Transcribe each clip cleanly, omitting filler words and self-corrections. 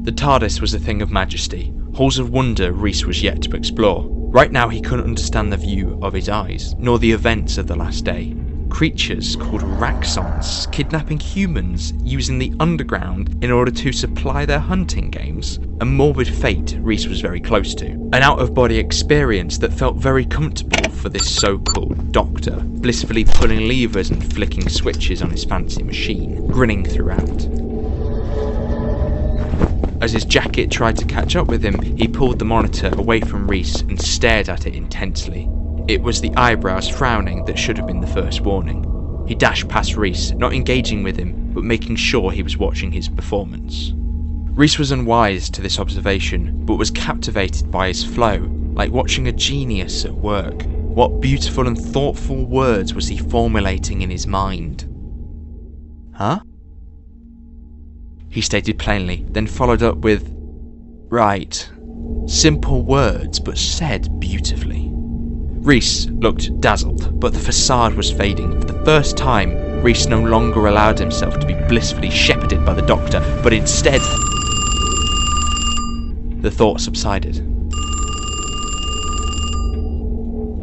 The TARDIS was a thing of majesty, halls of wonder Reece was yet to explore. Right now he couldn't understand the view of his eyes, nor the events of the last day. Creatures called Raxons kidnapping humans using the underground in order to supply their hunting games. A morbid fate Reece was very close to. An out-of-body experience that felt very comfortable for this so-called doctor, blissfully pulling levers and flicking switches on his fancy machine, grinning throughout. As his jacket tried to catch up with him, he pulled the monitor away from Reece and stared at it intensely. It was the eyebrows frowning that should have been the first warning. He dashed past Reece, not engaging with him, but making sure he was watching his performance. Reece was unwise to this observation, but was captivated by his flow, like watching a genius at work. What beautiful and thoughtful words was he formulating in his mind? Huh? He stated plainly, then followed up with, right. Simple words, but said beautifully. Reece looked dazzled, but the facade was fading. For the first time, Reece no longer allowed himself to be blissfully shepherded by the doctor, but instead... The thought subsided.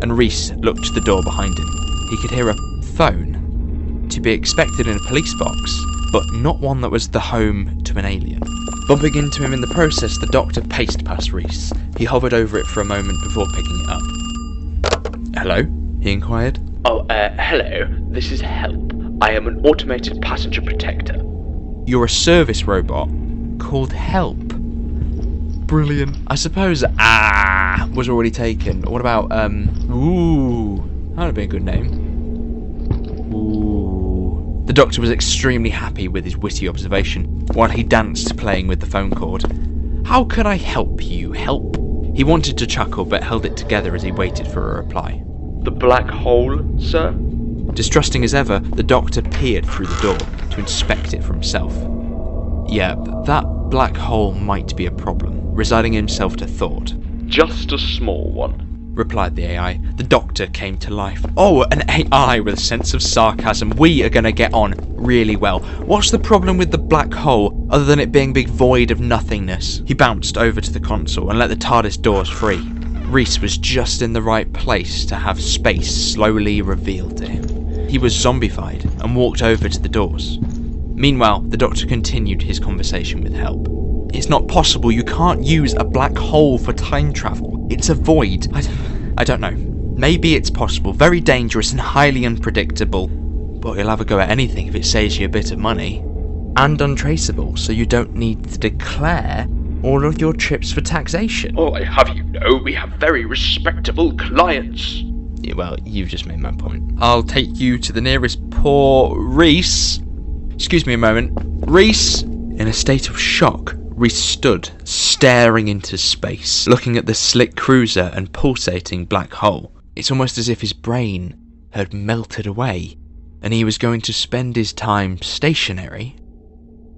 And Reece looked to the door behind him. He could hear a phone, to be expected in a police box, but not one that was the home to an alien. Bumping into him in the process, the doctor paced past Reece. He hovered over it for a moment before picking it up. Hello? He inquired. Hello. This is Help. I am an automated passenger protector. You're a service robot called Help. Brilliant. I suppose was already taken. What about, that would be a good name. Ooh. The doctor was extremely happy with his witty observation, while he danced playing with the phone cord. How can I help you, Help? He wanted to chuckle, but held it together as he waited for a reply. The black hole, sir? Distrusting as ever, the doctor peered through the door to inspect it for himself. Yeah, that black hole might be a problem, resigning himself to thought. Just a small one, replied the AI. The doctor came to life. Oh, an AI with a sense of sarcasm. We are going to get on really well. What's the problem with the black hole, other than it being a big void of nothingness? He bounced over to the console and let the TARDIS doors free. Reece was just in the right place to have space slowly revealed to him. He was zombified and walked over to the doors. Meanwhile, the doctor continued his conversation with Help. It's not possible. You can't use a black hole for time travel. It's a void. I don't know. Maybe it's possible. Very dangerous and highly unpredictable. But you'll have a go at anything if it saves you a bit of money. And untraceable, so you don't need to declare all of your trips for taxation. Oh, I have you know, we have very respectable clients. Yeah, well, you've just made my point. I'll take you to the nearest poor Reece. Excuse me a moment. Reece! In a state of shock, Reece stood, staring into space, looking at the slick cruiser and pulsating black hole. It's almost as if his brain had melted away, and he was going to spend his time stationary,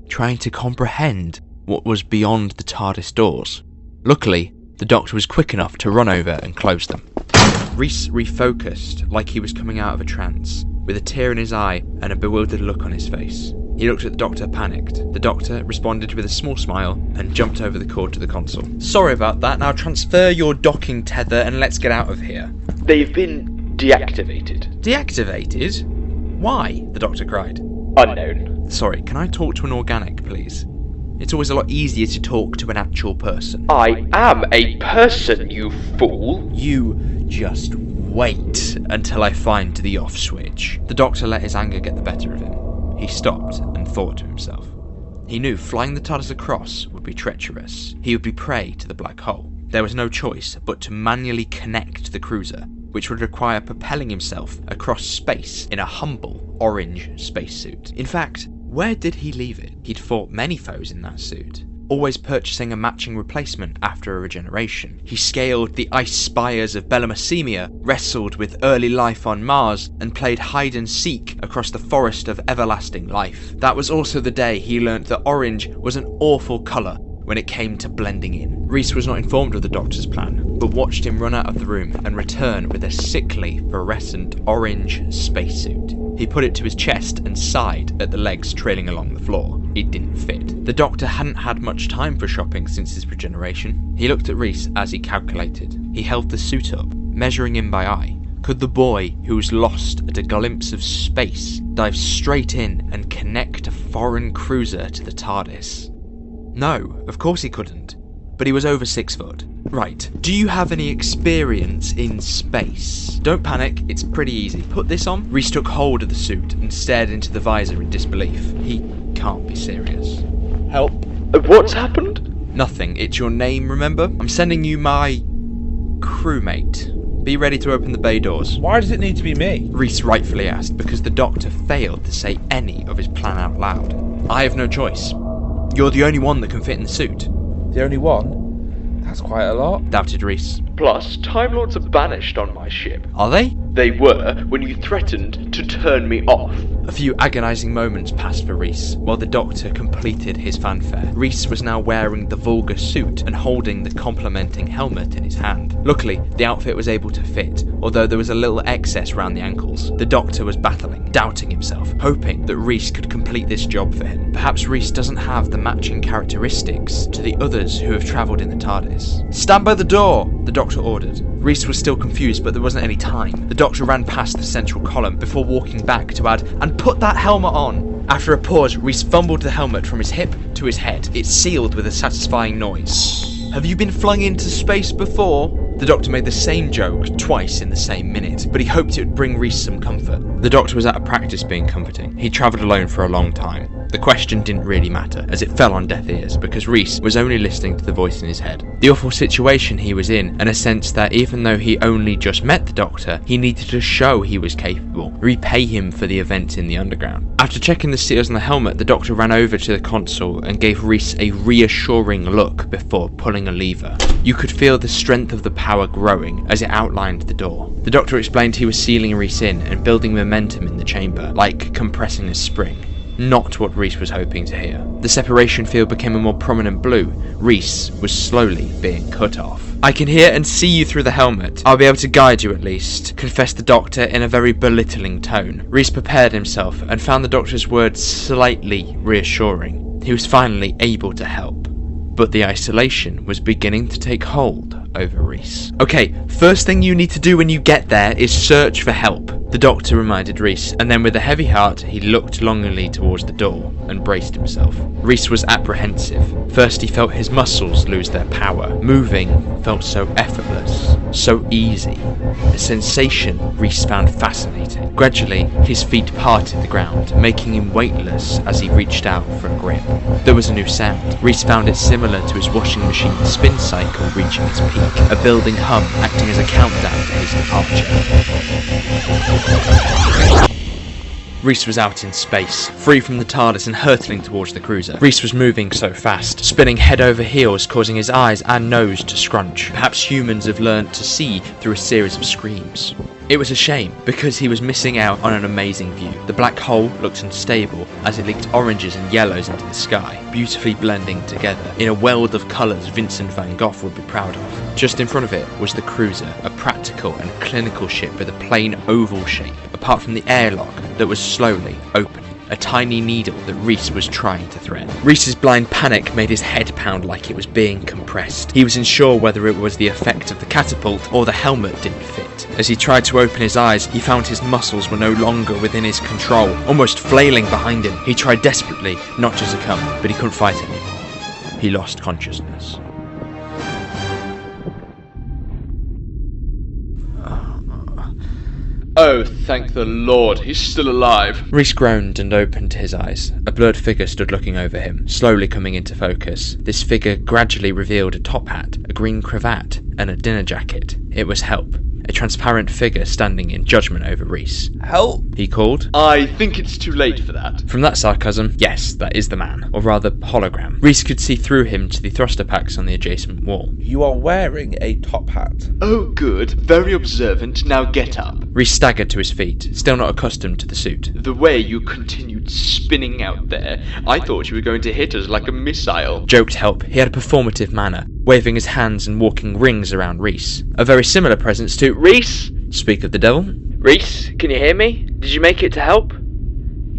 trying to comprehend what was beyond the TARDIS doors. Luckily, the doctor was quick enough to run over and close them. Reece refocused like he was coming out of a trance, with a tear in his eye and a bewildered look on his face. He looked at the doctor, panicked. The doctor responded with a small smile and jumped over the cord to the console. Sorry about that, now transfer your docking tether and let's get out of here. They've been deactivated. Deactivated? Why? The doctor cried. Unknown. Sorry, can I talk to an organic, please? It's always a lot easier to talk to an actual person. I am a person, you fool. You just wait until I find the off switch. The doctor let his anger get the better of him. He stopped and thought to himself. He knew flying the TARDIS across would be treacherous. He would be prey to the black hole. There was no choice but to manually connect the cruiser, which would require propelling himself across space in a humble orange spacesuit. In fact, where did he leave it? He'd fought many foes in that suit, always purchasing a matching replacement after a regeneration. He scaled the ice spires of Bellomesemia, wrestled with early life on Mars, and played hide and seek across the forest of everlasting life. That was also the day he learnt that orange was an awful colour when it came to blending in. Reece was not informed of the doctor's plan, but watched him run out of the room and return with a sickly, fluorescent orange spacesuit. He put it to his chest and sighed at the legs trailing along the floor. It didn't fit. The doctor hadn't had much time for shopping since his regeneration. He looked at Reece as he calculated. He held the suit up, measuring him by eye. Could the boy, who was lost at a glimpse of space, dive straight in and connect a foreign cruiser to the TARDIS? No, of course he couldn't. But he was over 6 foot. Right, do you have any experience in space? Don't panic, it's pretty easy. Put this on. Reece took hold of the suit and stared into the visor in disbelief. He can't be serious. Help. What's happened? Nothing, it's your name, remember? I'm sending you my crewmate. Be ready to open the bay doors. Why does it need to be me? Reece rightfully asked, because the doctor failed to say any of his plan out loud. I have no choice. You're the only one that can fit in the suit. The only one? That's quite a lot. Doubted Reece. Plus, Time Lords are banished on my ship. Are they? They were when you threatened to turn me off. A few agonising moments passed for Reece, while the doctor completed his fanfare. Reece was now wearing the vulgar suit and holding the complementing helmet in his hand. Luckily, the outfit was able to fit, although there was a little excess round the ankles. The doctor was battling, doubting himself, hoping that Reece could complete this job for him. Perhaps Reece doesn't have the matching characteristics to the others who have travelled in the TARDIS. Stand by the door, the doctor ordered. Reece was still confused, but there wasn't any time. The doctor ran past the central column before walking back to add, and put that helmet on. After a pause, Reece fumbled the helmet from his hip to his head. It sealed with a satisfying noise. Have you been flung into space before? The doctor made the same joke twice in the same minute, but he hoped it would bring Reece some comfort. The doctor was out of practice being comforting. He travelled alone for a long time. The question didn't really matter, as it fell on deaf ears, because Reece was only listening to the voice in his head. The awful situation he was in, and a sense that even though he only just met the doctor, he needed to show he was capable, repay him for the events in the underground. After checking the seals on the helmet, the doctor ran over to the console and gave Reece a reassuring look before pulling a lever. You could feel the strength of the power growing as it outlined the door. The doctor explained he was sealing Reece in and building momentum in the chamber, like compressing a spring. Not what Reece was hoping to hear. The separation field became a more prominent blue. Reece was slowly being cut off. I can hear and see you through the helmet. I'll be able to guide you at least, confessed the doctor in a very belittling tone. Reece prepared himself and found the doctor's words slightly reassuring. He was finally able to help. But the isolation was beginning to take hold over Reece. Okay, first thing you need to do when you get there is search for help, the doctor reminded Reece, and then with a heavy heart he looked longingly towards the door and braced himself. Reece was apprehensive. First he felt his muscles lose their power. Moving felt so effortless, so easy. A sensation Reece found fascinating. Gradually his feet parted the ground, making him weightless as he reached out for a grip. There was a new sound. Reece found it similar to his washing machine's spin cycle reaching its peak, a building hum acting as a countdown to his departure. Reece was out in space, free from the TARDIS and hurtling towards the cruiser. Reece was moving so fast, spinning head over heels, causing his eyes and nose to scrunch. Perhaps humans have learned to see through a series of screams. It was a shame, because he was missing out on an amazing view. The black hole looked unstable as it leaked oranges and yellows into the sky, beautifully blending together in a world of colours Vincent van Gogh would be proud of. Just in front of it was the cruiser, a practical and clinical ship with a plain oval shape, apart from the airlock that was slowly opening. A tiny needle that Reece was trying to thread. Reece's blind panic made his head pound like it was being compressed. He was unsure whether it was the effect of the catapult or the helmet didn't fit. As he tried to open his eyes, he found his muscles were no longer within his control, almost flailing behind him. He tried desperately not to succumb, but he couldn't fight anymore. He lost consciousness. Oh, thank the Lord, he's still alive. Reece groaned and opened his eyes. A blurred figure stood looking over him, slowly coming into focus. This figure gradually revealed a top hat, a green cravat, and a dinner jacket. It was Help, a transparent figure standing in judgment over Reece. Help! He called. I think it's too late for that. From that sarcasm, yes, that is the man, or rather hologram. Reece could see through him to the thruster packs on the adjacent wall. You are wearing a top hat. Oh good, very observant, now get up. Reece staggered to his feet, still not accustomed to the suit. The way you continued spinning out there, I thought you were going to hit us like a missile. Joked Help. He had a performative manner, waving his hands and walking rings around Reece. A very similar presence to Reece! Speak of the devil. Reece, can you hear me? Did you make it to help?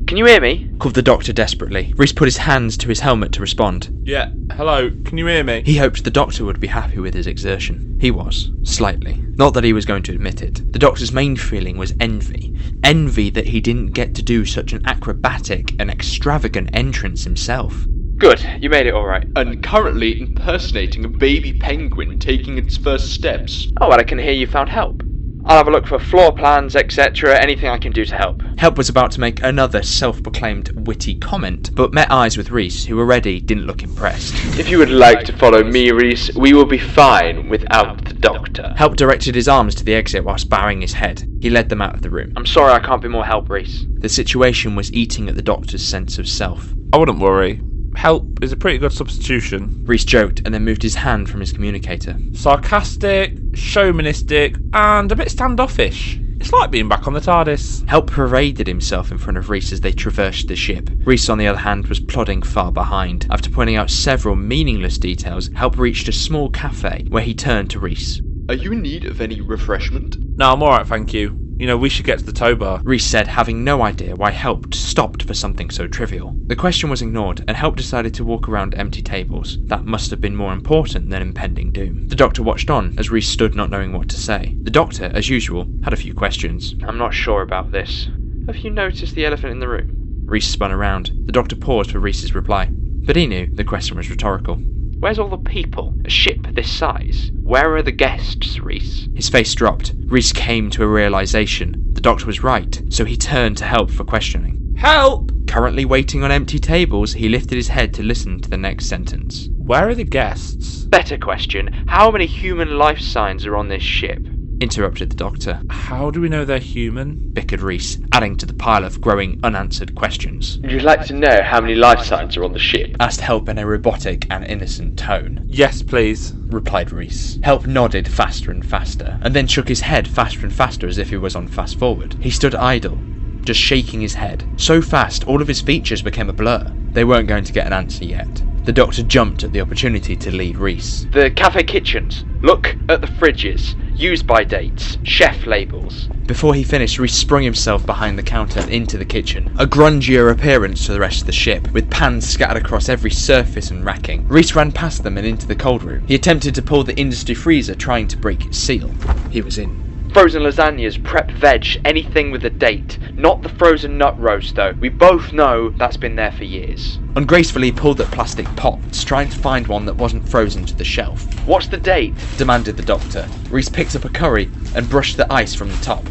Can you hear me? Called the doctor desperately. Reece put his hands to his helmet to respond. Yeah, hello, can you hear me? He hoped the doctor would be happy with his exertion. He was, slightly. Not that he was going to admit it. The doctor's main feeling was envy. Envy that he didn't get to do such an acrobatic and extravagant entrance himself. Good, you made it alright. And currently impersonating a baby penguin taking its first steps. Oh, well, I can hear you found help. I'll have a look for floor plans, etc., anything I can do to help. Help was about to make another self-proclaimed witty comment, but met eyes with Reece, who already didn't look impressed. If you would like to follow me, Reece, we will be fine without the doctor. Help directed his arms to the exit whilst bowing his head. He led them out of the room. I'm sorry I can't be more help, Reece. The situation was eating at the doctor's sense of self. I wouldn't worry. Help is a pretty good substitution. Reece joked and then moved his hand from his communicator. Sarcastic, showmanistic, and a bit standoffish. It's like being back on the TARDIS. Help paraded himself in front of Reece as they traversed the ship. Reece, on the other hand, was plodding far behind. After pointing out several meaningless details, Help reached a small cafe where he turned to Reece. Are you in need of any refreshment? No, I'm alright, thank you. You know, we should get to the tow bar. Reece said, having no idea why Help stopped for something so trivial. The question was ignored, and Help decided to walk around empty tables. That must have been more important than impending doom. The doctor watched on as Reece stood not knowing what to say. The doctor, as usual, had a few questions. I'm not sure about this. Have you noticed the elephant in the room? Reece spun around. The doctor paused for Reece's reply, but he knew the question was rhetorical. Where's all the people? A ship this size? Where are the guests, Reece? His face dropped. Reece came to a realization. The doctor was right, so he turned to Help for questioning. Help! Currently waiting on empty tables, he lifted his head to listen to the next sentence. Where are the guests? Better question. How many human life signs are on this ship? Interrupted the doctor. How do we know they're human? Bickered Reece, adding to the pile of growing unanswered questions. Would you like to know how many life signs are on the ship? Asked Help in a robotic and innocent tone. Yes, please. Replied Reece. Help nodded faster and faster, and then shook his head faster and faster as if he was on fast forward. He stood idle, just shaking his head. So fast, all of his features became a blur. They weren't going to get an answer yet. The doctor jumped at the opportunity to lead Reece. The cafe kitchens. Look at the fridges. Used by dates. Chef labels. Before he finished, Reece sprung himself behind the counter and into the kitchen. A grungier appearance to the rest of the ship, with pans scattered across every surface and racking. Reece ran past them and into the cold room. He attempted to pull the industry freezer, trying to break its seal. He was in. Frozen lasagnas, prep veg, anything with a date. Not the frozen nut roast though. We both know that's been there for years. Ungracefully, he pulled at plastic pots, trying to find one that wasn't frozen to the shelf. What's the date? Demanded the doctor. Reece picked up a curry and brushed the ice from the top.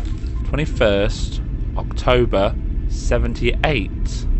21st October 78.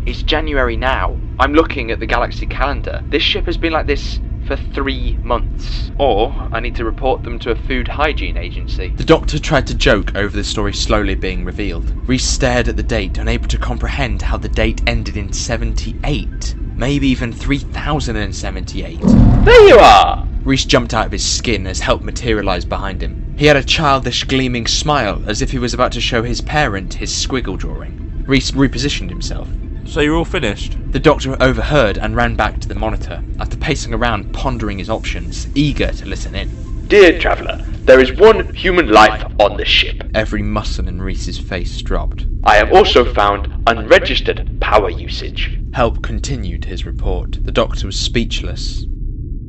It's January now. I'm looking at the galaxy calendar. This ship has been like this for 3 months. Or I need to report them to a food hygiene agency. The doctor tried to joke over the story slowly being revealed. Reece stared at the date, unable to comprehend how the date ended in 78. Maybe even 3078. There you are! Reece jumped out of his skin as Help materialised behind him. He had a childish gleaming smile, as if he was about to show his parent his squiggle drawing. Reece repositioned himself. So you're all finished? The doctor overheard and ran back to the monitor, after pacing around pondering his options, eager to listen in. Dear traveller, there is one human life on this ship. Every muscle in Reece's face dropped. I have also found unregistered power usage. Help continued his report. The doctor was speechless.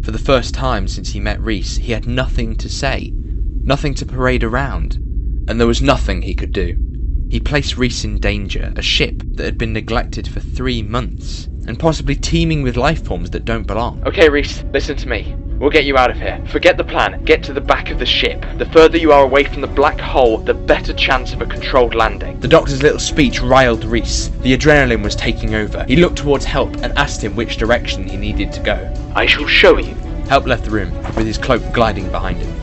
For the first time since he met Reece, he had nothing to say, nothing to parade around, and there was nothing he could do. He placed Reece in danger, a ship that had been neglected for 3 months, and possibly teeming with life forms that don't belong. Okay, Reece, listen to me. We'll get you out of here. Forget the plan. Get to the back of the ship. The further you are away from the black hole, the better chance of a controlled landing. The doctor's little speech riled Reece. The adrenaline was taking over. He looked towards Help and asked him which direction he needed to go. I shall show you. Help left the room, with his cloak gliding behind him.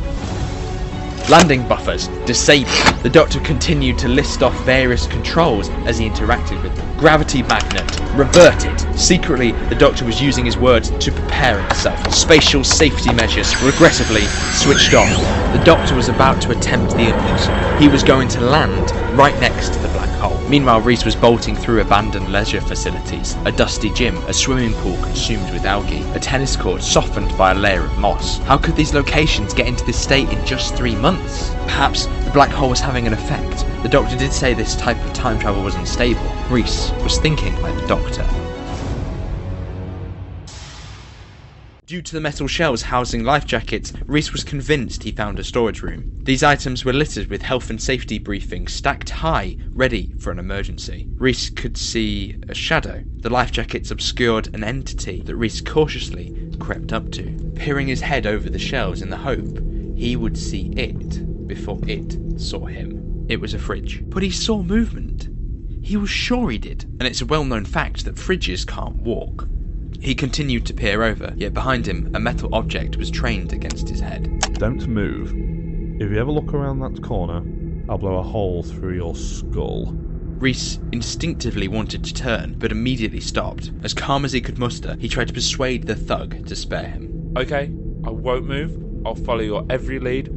Landing buffers disabled. The doctor continued to list off various controls as he interacted with them. Gravity magnet reverted. Secretly, the doctor was using his words to prepare himself. Spatial safety measures regrettably switched off. The doctor was about to attempt the impossible. He was going to land right next to the black hole. hole. Meanwhile, Reece was bolting through abandoned leisure facilities, a dusty gym, a swimming pool consumed with algae, a tennis court softened by a layer of moss. How could these locations get into this state in just 3 months? Perhaps the black hole was having an effect. The Doctor did say this type of time travel was unstable. Reece was thinking like the Doctor. Due to the metal shelves housing life jackets, Reece was convinced he found a storage room. These items were littered with health and safety briefings stacked high, ready for an emergency. Reece could see a shadow. The life jackets obscured an entity that Reece cautiously crept up to, peering his head over the shelves in the hope he would see it before it saw him. It was a fridge, but he saw movement. He was sure he did, and it's a well-known fact that fridges can't walk. He continued to peer over, yet behind him, a metal object was trained against his head. Don't move. If you ever look around that corner, I'll blow a hole through your skull. Reece instinctively wanted to turn, but immediately stopped. As calm as he could muster, he tried to persuade the thug to spare him. Okay, I won't move. I'll follow your every lead.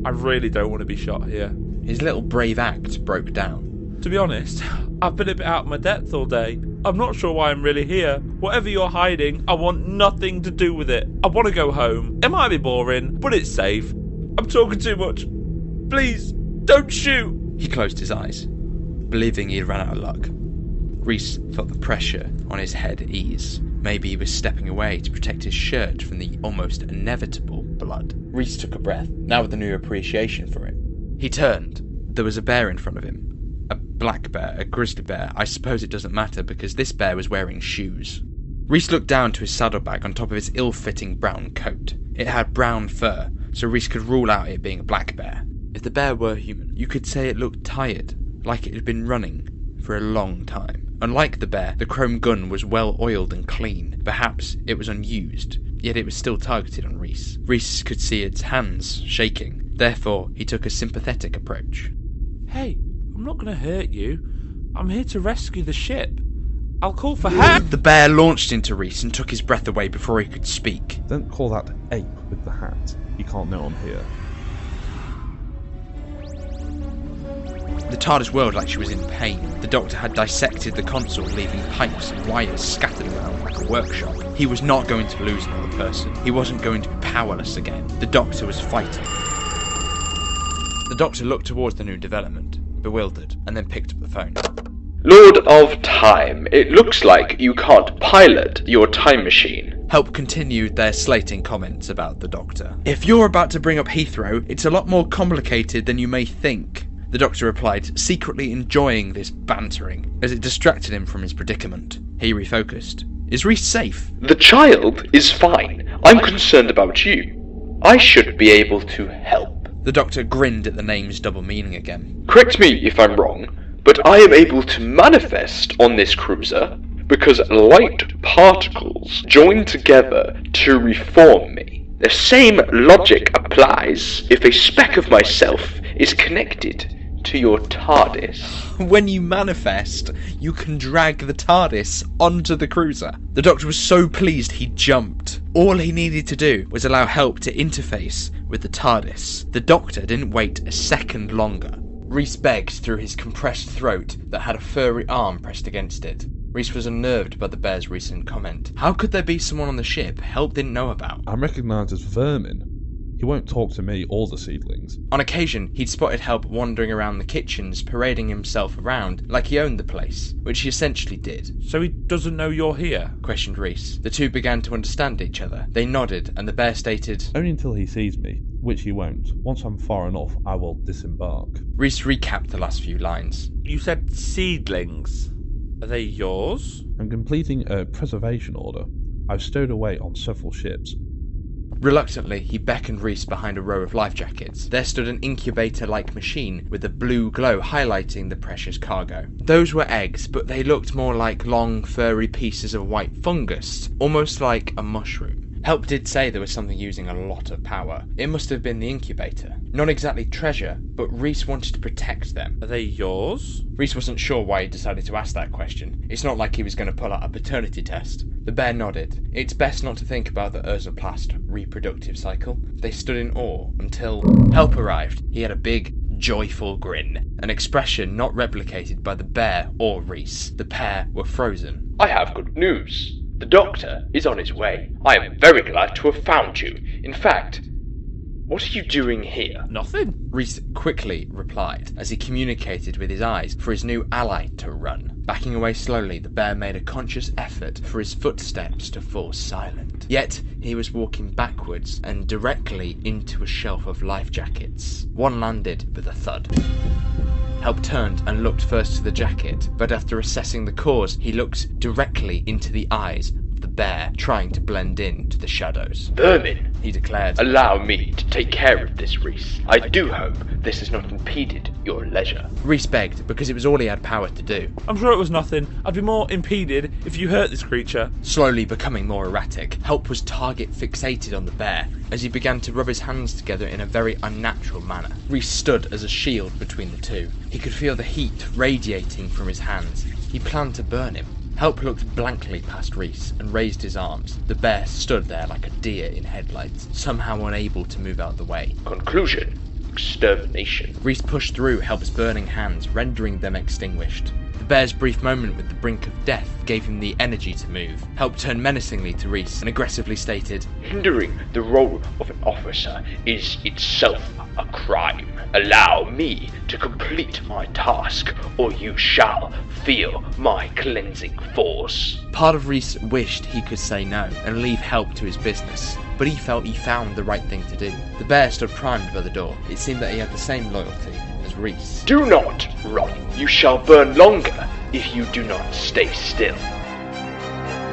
I really don't want to be shot here. His little brave act broke down. To be honest, I've been a bit out of my depth all day. I'm not sure why I'm really here. Whatever you're hiding, I want nothing to do with it. I want to go home. It might be boring, but it's safe. I'm talking too much. Please, don't shoot. He closed his eyes, believing he had run out of luck. Reece felt the pressure on his head ease. Maybe he was stepping away to protect his shirt from the almost inevitable blood. Reece took a breath, now with a new appreciation for it. He turned. There was a bear in front of him. A black bear, a grizzly bear. I suppose it doesn't matter because this bear was wearing shoes. Reece looked down to his saddlebag on top of his ill-fitting brown coat. It had brown fur, so Reece could rule out it being a black bear. If the bear were human, you could say it looked tired, like it had been running for a long time. Unlike the bear, the chrome gun was well oiled and clean. Perhaps it was unused, yet it was still targeted on Reece. Reece could see its hands shaking. Therefore, he took a sympathetic approach. Hey, I'm not going to hurt you. I'm here to rescue the ship. I'll call for help. The bear launched into Reece and took his breath away before he could speak. Don't call that ape with the hat. You can't know I'm here. The TARDIS whirled like she was in pain. The Doctor had dissected the console, leaving pipes and wires scattered around like a workshop. He was not going to lose another person. He wasn't going to be powerless again. The Doctor was fighting. The Doctor looked towards the new development, bewildered, and then picked up the phone. Lord of Time, it looks like you can't pilot your time machine. Help continued their slating comments about the Doctor. If you're about to bring up Heathrow, it's a lot more complicated than you may think. The Doctor replied, secretly enjoying this bantering, as it distracted him from his predicament. He refocused. Is Reece safe? The child is fine. I'm concerned about you. I should be able to help. The Doctor grinned at the name's double meaning again. Correct me if I'm wrong, but I am able to manifest on this cruiser because light particles join together to reform me. The same logic applies if a speck of myself is connected to your TARDIS. When you manifest, you can drag the TARDIS onto the cruiser. The Doctor was so pleased he jumped. All he needed to do was allow help to interface with the TARDIS. The Doctor didn't wait a second longer. Reece begged through his compressed throat that had a furry arm pressed against it. Reece was unnerved by the bear's recent comment. How could there be someone on the ship help didn't know about? I'm recognised as vermin. He won't talk to me or the seedlings. On occasion, he'd spotted Help wandering around the kitchens, parading himself around like he owned the place, which he essentially did. So he doesn't know you're here? Questioned Reece. The two began to understand each other. They nodded, and the bear stated, Only until he sees me, which he won't. Once I'm far enough, I will disembark. Reece recapped the last few lines. You said seedlings. Are they yours? I'm completing a preservation order. I've stowed away on several ships. Reluctantly, he beckoned Reece behind a row of life jackets. There stood an incubator-like machine with a blue glow highlighting the precious cargo. Those were eggs, but they looked more like long, furry pieces of white fungus, almost like a mushroom. Help did say there was something using a lot of power. It must have been the incubator. Not exactly treasure, but Reece wanted to protect them. Are they yours? Reece wasn't sure why he decided to ask that question. It's not like he was going to pull out a paternity test. The bear nodded. It's best not to think about the Urzoplast reproductive cycle. They stood in awe until Help arrived. He had a big, joyful grin, an expression not replicated by the bear or Reece. The pair were frozen. I have good news. The doctor is on his way. I am very glad to have found you. In fact, what are you doing here? Nothing. Reece quickly replied, as he communicated with his eyes for his new ally to run. Backing away slowly, the bear made a conscious effort for his footsteps to fall silent. Yet, he was walking backwards and directly into a shelf of life jackets. One landed with a thud. Help turned and looked first to the jacket, but after assessing the cause, he looked directly into the eyes of the bear, trying to blend in to the shadows. Vermin, He declared. allow me to take care of this, Reece. I do hope this has not impeded your leisure. Reece begged, because it was all he had power to do. I'm sure it was nothing. I'd be more impeded if you hurt this creature. Slowly becoming more erratic, Help was target fixated on the bear as he began to rub his hands together in a very unnatural manner. Reece stood as a shield between the two. He could feel the heat radiating from his hands. He planned to burn him. Help looked blankly past Reece and raised his arms. The bear stood there like a deer in headlights, somehow unable to move out of the way. Conclusion: extermination. Reece pushed through Help's burning hands, rendering them extinguished. The bear's brief moment with the brink of death gave him the energy to move. Help turned menacingly to Reece and aggressively stated, Hindering the role of an officer is itself a crime. Allow me to complete my task, or you shall feel my cleansing force. Part of Reece wished he could say no and leave Help to his business, but he felt he found the right thing to do. The bear stood primed by the door. It seemed that he had the same loyalty as Reece. Do not run. You shall burn longer if you do not stay still.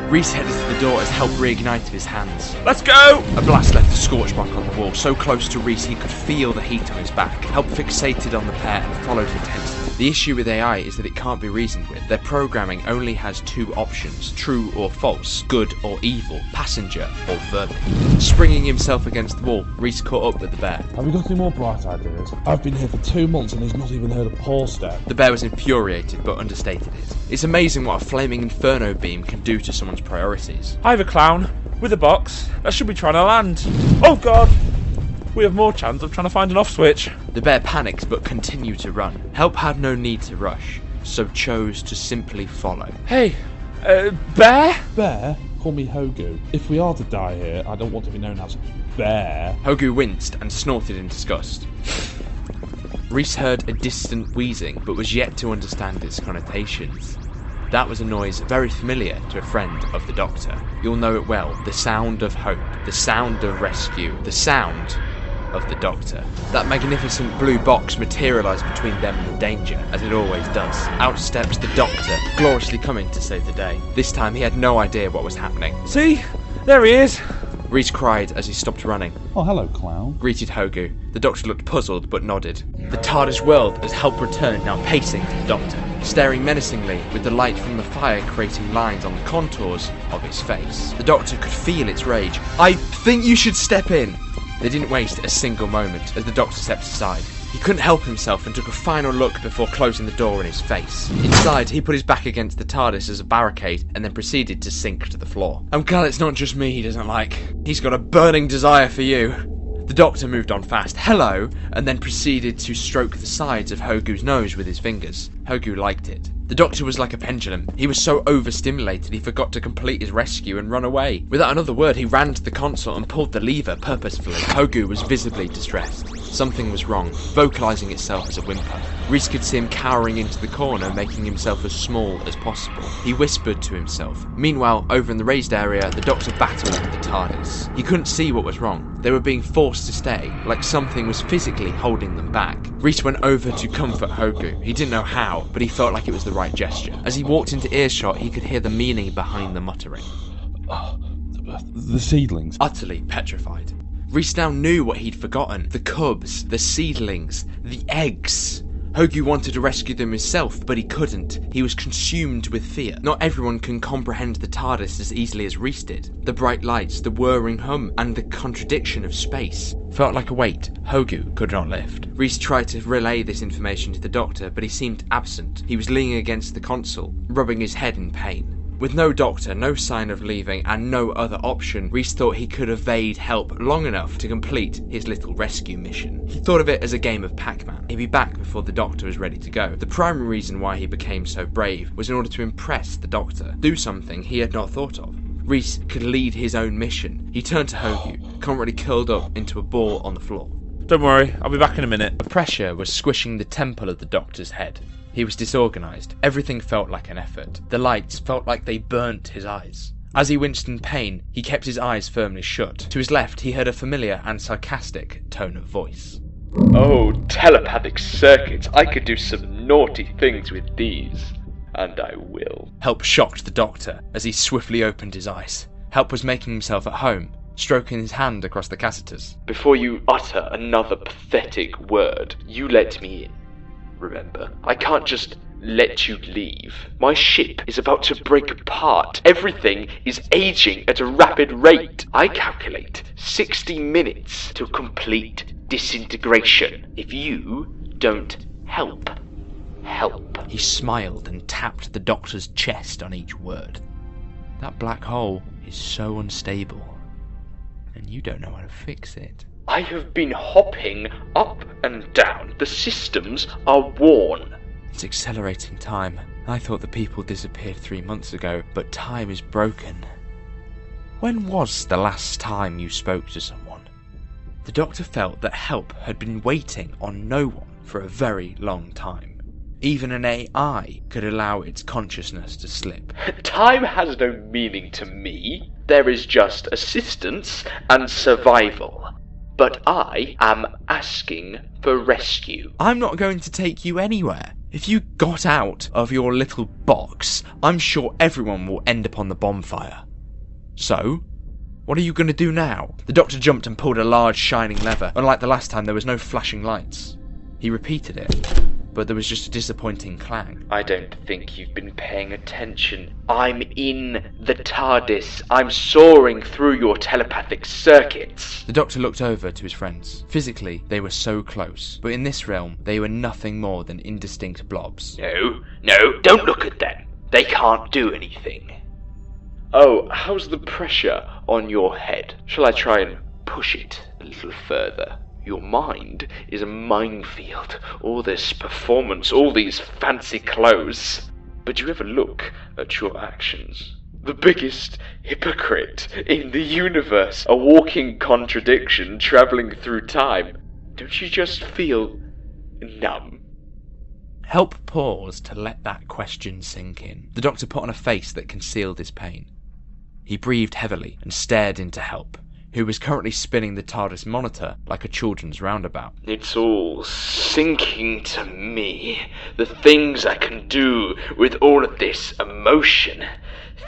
Reece headed to the door as Help reignited his hands. Let's go! A blast left a scorch mark on the wall, so close to Reece he could feel the heat on his back. Help fixated on the pair and followed intensely. The issue with AI is that it can't be reasoned with. Their programming only has two options, true or false, good or evil, passenger or vermin. Springing himself against the wall, Reece caught up with the bear. Have you got any more bright ideas? I've been here for 2 months and he's not even heard a paw step. The bear was infuriated but understated it. It's amazing what a flaming inferno beam can do to someone's priorities. I have a clown with a box that should be trying to land. Oh god! We have more chance of trying to find an off switch. The bear panicked but continued to run. Help had no need to rush, so chose to simply follow. Hey, bear? Bear? Call me Hogue. If we are to die here, I don't want to be known as Bear. Hogue winced and snorted in disgust. Reece heard a distant wheezing, but was yet to understand its connotations. That was a noise very familiar to a friend of the Doctor. You'll know it well. The sound of hope. The sound of rescue. The sound of the Doctor. That magnificent blue box materialised between them and the danger, as it always does. Out steps the Doctor, gloriously coming to save the day. This time he had no idea what was happening. See? There he is. Reece cried as he stopped running. Oh, hello, clown. Greeted Hogue. The Doctor looked puzzled but nodded. The TARDIS whirled as Help returned, now pacing to the Doctor, staring menacingly with the light from the fire creating lines on the contours of his face. The Doctor could feel its rage. I think you should step in. They didn't waste a single moment as the Doctor stepped aside. He couldn't help himself and took a final look before closing the door in his face. Inside, he put his back against the TARDIS as a barricade and then proceeded to sink to the floor. I'm glad it's not just me he doesn't like. He's got a burning desire for you. The Doctor moved on fast, hello, and then proceeded to stroke the sides of Hogu's nose with his fingers. Hogue liked it. The Doctor was like a pendulum. He was so overstimulated he forgot to complete his rescue and run away. Without another word, he ran to the console and pulled the lever purposefully. Hogue was visibly distressed. Something was wrong, vocalising itself as a whimper. Reece could see him cowering into the corner, making himself as small as possible. He whispered to himself. Meanwhile, over in the raised area, the Doctor battled with the TARDIS. He couldn't see what was wrong. They were being forced to stay, like something was physically holding them back. Reece went over to comfort Hogue. He didn't know how, but he felt like it was the right gesture. As he walked into earshot, he could hear the meaning behind the muttering. Oh, the seedlings. Utterly petrified. Reece now knew what he'd forgotten. The cubs, the seedlings, the eggs. Hogue wanted to rescue them himself, but he couldn't. He was consumed with fear. Not everyone can comprehend the TARDIS as easily as Reece did. The bright lights, the whirring hum, and the contradiction of space felt like a weight Hogue could not lift. Reece tried to relay this information to the Doctor, but he seemed absent. He was leaning against the console, rubbing his head in pain. With no doctor, no sign of leaving, and no other option, Reece thought he could evade help long enough to complete his little rescue mission. He thought of it as a game of Pac-Man. He'd be back before the doctor was ready to go. The primary reason why he became so brave was in order to impress the doctor, do something he had not thought of. Reece could lead his own mission. He turned to Hogue, currently curled up into a ball on the floor. Don't worry, I'll be back in a minute. The pressure was squishing the temple of the doctor's head. He was disorganised. Everything felt like an effort. The lights felt like they burnt his eyes. As he winced in pain, he kept his eyes firmly shut. To his left, he heard a familiar and sarcastic tone of voice. Oh, telepathic circuits, I could do some naughty things with these. And I will. Help shocked the doctor as he swiftly opened his eyes. Help was making himself at home, stroking his hand across the casseters. Before you utter another pathetic word, you let me in. Remember, I can't just let you leave. My ship is about to break apart. Everything is aging at a rapid rate. I calculate 60 minutes to complete disintegration. If you don't help. He smiled and tapped the doctor's chest on each word. That black hole is so unstable, and you don't know how to fix it. I have been hopping up and down. The systems are worn. It's accelerating time. I thought the people disappeared 3 months ago, but time is broken. When was the last time you spoke to someone? The doctor felt that help had been waiting on no one for a very long time. Even an AI could allow its consciousness to slip. Time has no meaning to me. There is just assistance and survival. But I am asking for rescue. I'm not going to take you anywhere. If you got out of your little box, I'm sure everyone will end up on the bonfire. So, what are you going to do now? The doctor jumped and pulled a large shining lever. Unlike the last time, there was no flashing lights. He repeated it, but there was just a disappointing clang. I don't think you've been paying attention. I'm in the TARDIS. I'm soaring through your telepathic circuits. The doctor looked over to his friends. Physically, they were so close, but in this realm, they were nothing more than indistinct blobs. No, don't look at them. They can't do anything. Oh, how's the pressure on your head? Shall I try and push it a little further? Your mind is a minefield. All this performance, all these fancy clothes. But you ever look at your actions? The biggest hypocrite in the universe. A walking contradiction travelling through time. Don't you just feel numb? Help paused to let that question sink in. The doctor put on a face that concealed his pain. He breathed heavily and stared into Help, who was currently spinning the TARDIS monitor like a children's roundabout. It's all sinking to me. The things I can do with all of this emotion.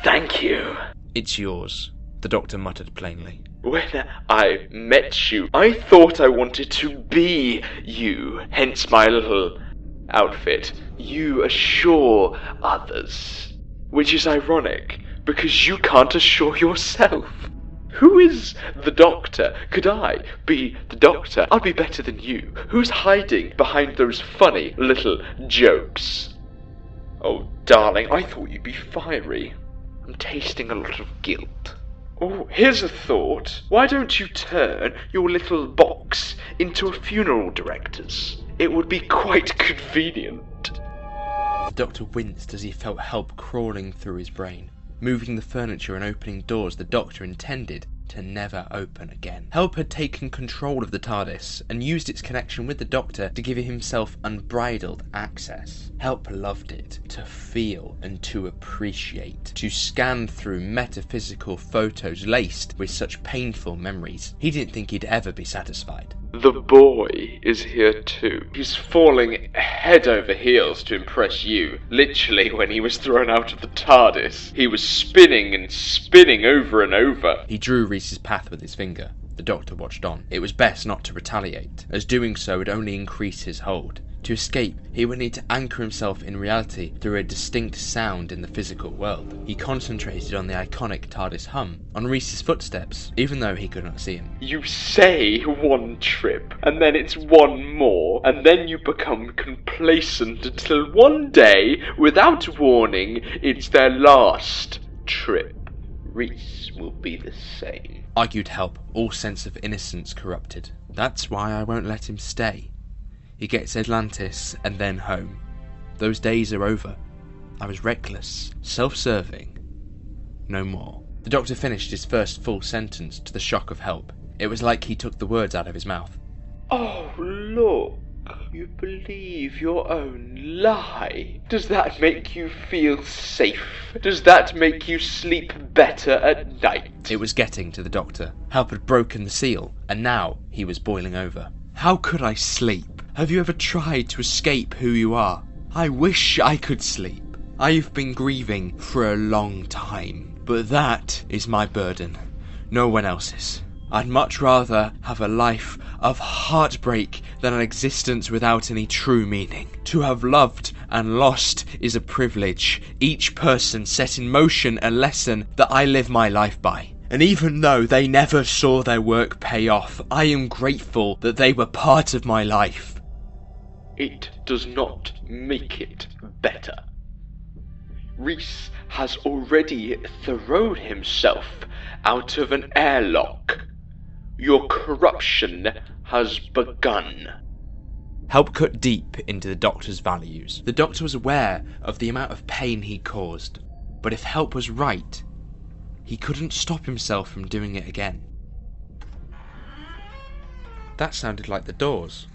Thank you. It's yours, the doctor muttered plainly. When I met you, I thought I wanted to be you, hence my little outfit. You assure others, which is ironic, because you can't assure yourself. Who is the doctor? Could I be the doctor? I'd be better than you. Who's hiding behind those funny little jokes? Oh, darling, I thought you'd be fiery. I'm tasting a lot of guilt. Oh, here's a thought. Why don't you turn your little box into a funeral director's? It would be quite convenient. The doctor winced as he felt Help crawling through his brain, moving the furniture and opening doors the doctor intended to never open again. Help had taken control of the TARDIS and used its connection with the doctor to give himself unbridled access. Help loved it, to feel and to appreciate, to scan through metaphysical photos laced with such painful memories. He didn't think he'd ever be satisfied. The boy is here too. He's falling head over heels to impress you. Literally, when he was thrown out of the TARDIS, he was spinning and spinning over and over. He drew Reece's path with his finger. The doctor watched on. It was best not to retaliate, as doing so would only increase his hold. To escape, he would need to anchor himself in reality through a distinct sound in the physical world. He concentrated on the iconic TARDIS hum, on Reece's footsteps, even though he could not see him. You say one trip, and then it's one more, and then you become complacent until one day, without warning, it's their last trip. Reece will be the same. Argued Help, all sense of innocence corrupted. That's why I won't let him stay. He gets Atlantis and then home. Those days are over. I was reckless, self-serving. No more. The doctor finished his first full sentence to the shock of Help. It was like he took the words out of his mouth. Oh, look. You believe your own lie. Does that make you feel safe? Does that make you sleep better at night? It was getting to the doctor. Help had broken the seal, and now he was boiling over. How could I sleep? Have you ever tried to escape who you are? I wish I could sleep. I've been grieving for a long time, but that is my burden, no one else's. I'd much rather have a life of heartbreak than an existence without any true meaning. To have loved and lost is a privilege. Each person set in motion a lesson that I live my life by. And even though they never saw their work pay off, I am grateful that they were part of my life. It does not make it better. Reece has already thrown himself out of an airlock. Your corruption has begun. Help cut deep into the doctor's values. The doctor was aware of the amount of pain he caused, but if Help was right, he couldn't stop himself from doing it again. That sounded like the doors.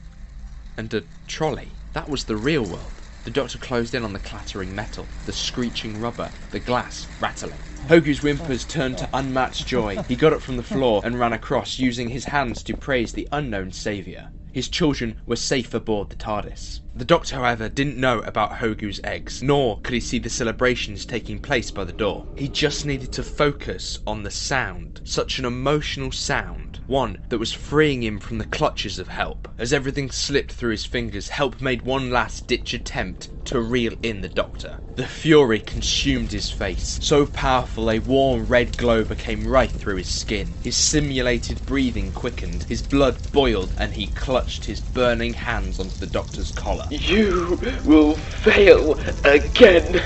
And a trolley. That was the real world. The doctor closed in on the clattering metal, the screeching rubber, the glass rattling. Hogu's whimpers turned to unmatched joy. He got up from the floor and ran across, using his hands to praise the unknown saviour. His children were safe aboard the TARDIS. The doctor, however, didn't know about Hogu's eggs, nor could he see the celebrations taking place by the door. He just needed to focus on the sound, such an emotional sound, one that was freeing him from the clutches of Help. As everything slipped through his fingers, Help made one last-ditch attempt to reel in the doctor. The fury consumed his face, so powerful a warm red glow became right through his skin. His simulated breathing quickened, his blood boiled, and he clutched his burning hands onto the doctor's collar. You will fail again.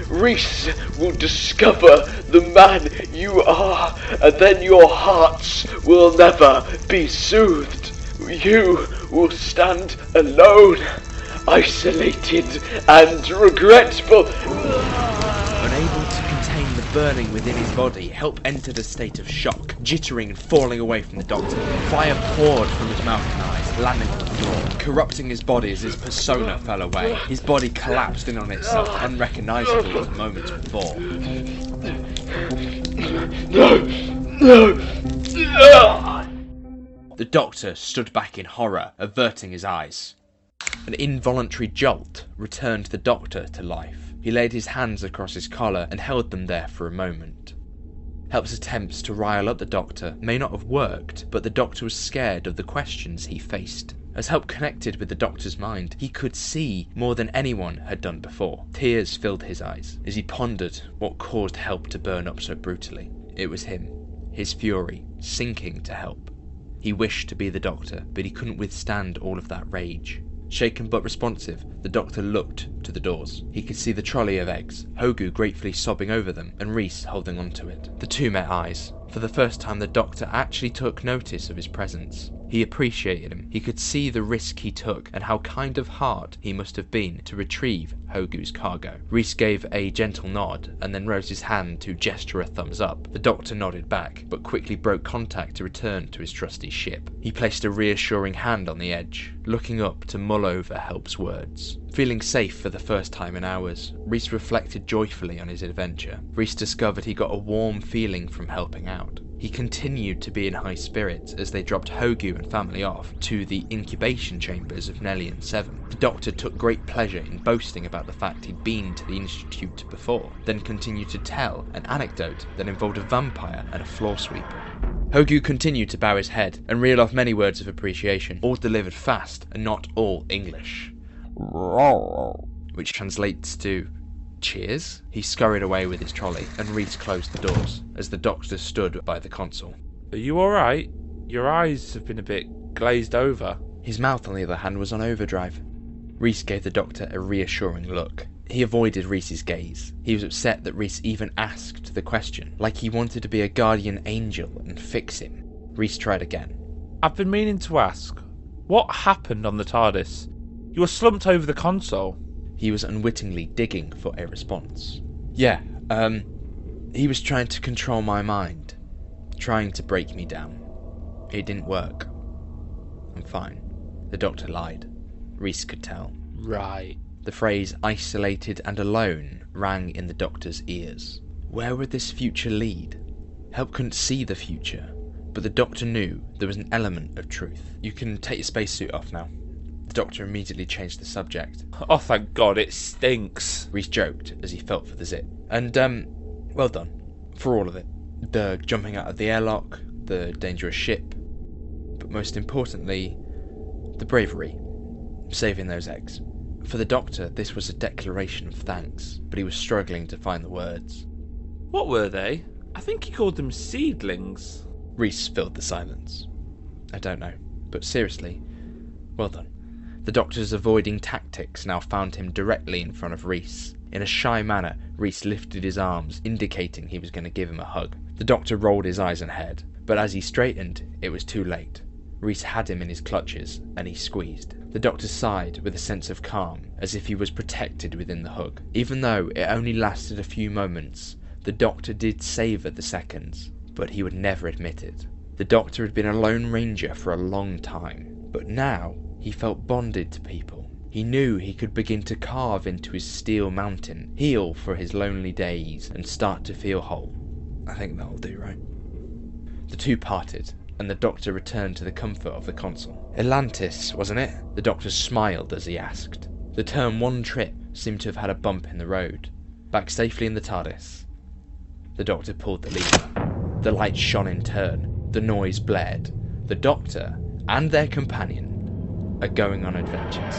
Reece will discover the man you are, and then your hearts will never be soothed. You will stand alone, isolated and regretful. Unable to contain the burning within his body, Help entered a state of shock, jittering and falling away from the doctor. Fire poured from his mouth and eyes, landing on the floor, corrupting his body as his persona fell away. His body collapsed in on itself, unrecognisable as moments before. No! The doctor stood back in horror, averting his eyes. An involuntary jolt returned the doctor to life. He laid his hands across his collar and held them there for a moment. Help's attempts to rile up the doctor may not have worked, but the doctor was scared of the questions he faced. As Help connected with the doctor's mind, he could see more than anyone had done before. Tears filled his eyes as he pondered what caused Help to burn up so brutally. It was him, his fury, sinking to Help. He wished to be the doctor, but he couldn't withstand all of that rage. Shaken but responsive, the doctor looked to the doors. He could see the trolley of eggs, Hogue gratefully sobbing over them, and Reece holding onto it. The two met eyes. For the first time, the doctor actually took notice of his presence. He appreciated him. He could see the risk he took and how kind of heart he must have been to retrieve Hogu's cargo. Reece gave a gentle nod and then rose his hand to gesture a thumbs up. The doctor nodded back, but quickly broke contact to return to his trusty ship. He placed a reassuring hand on the edge, looking up to mull over Help's words. Feeling safe for the first time in hours, Reece reflected joyfully on his adventure. Reece discovered he got a warm feeling from helping out. He continued to be in high spirits as they dropped Hogue and family off to the incubation chambers of Nellian 7. The doctor took great pleasure in boasting about the fact he'd been to the institute before, then continued to tell an anecdote that involved a vampire and a floor sweeper. Hogue continued to bow his head and reel off many words of appreciation, all delivered fast and not all English. which translates to cheers. He scurried away with his trolley, and Reece closed the doors as the doctor stood by the console. Are you alright? Your eyes have been a bit glazed over. His mouth, on the other hand, was on overdrive. Reece gave the doctor a reassuring look. He avoided Reece's gaze. He was upset that Reece even asked the question, like he wanted to be a guardian angel and fix him. Reece tried again. I've been meaning to ask, what happened on the TARDIS? You were slumped over the console. He was unwittingly digging for a response. Yeah, he was trying to control my mind, trying to break me down. It didn't work. I'm fine. The doctor lied. Reece could tell. Right. The phrase isolated and alone rang in the doctor's ears. Where would this future lead? Help couldn't see the future, but the doctor knew there was an element of truth. You can take your spacesuit off now. The doctor immediately changed the subject. Oh, thank God, it stinks. Reece joked as he felt for the zip. And, well done. For all of it. The jumping out of the airlock, the dangerous ship, but most importantly, the bravery. Saving those eggs. For the doctor, this was a declaration of thanks, but he was struggling to find the words. What were they? I think he called them seedlings. Reece filled the silence. I don't know, but seriously, well done. The doctor's avoiding tactics now found him directly in front of Reece. In a shy manner, Reece lifted his arms, indicating he was going to give him a hug. The doctor rolled his eyes and head, but as he straightened, it was too late. Reece had him in his clutches, and he squeezed. The doctor sighed with a sense of calm, as if he was protected within the hug. Even though it only lasted a few moments, the doctor did savour the seconds, but he would never admit it. The doctor had been a lone ranger for a long time, but now he felt bonded to people. He knew he could begin to carve into his steel mountain, heal for his lonely days, and start to feel whole. I think that'll do, right? The two parted, and the doctor returned to the comfort of the console. Atlantis, wasn't it? The doctor smiled as he asked. The term one trip seemed to have had a bump in the road. Back safely in the TARDIS. The doctor pulled the lever. The lights shone in turn. The noise blared. The doctor and their companion are going on adventures.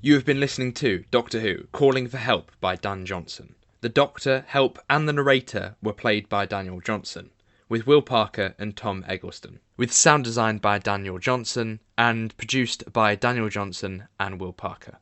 You have been listening to Doctor Who, Calling for Help by Dan Johnson. The Doctor, Help and the Narrator were played by Daniel Johnson, with Will Parker and Tom Eggleston, with sound design by Daniel Johnson and produced by Daniel Johnson and Will Parker.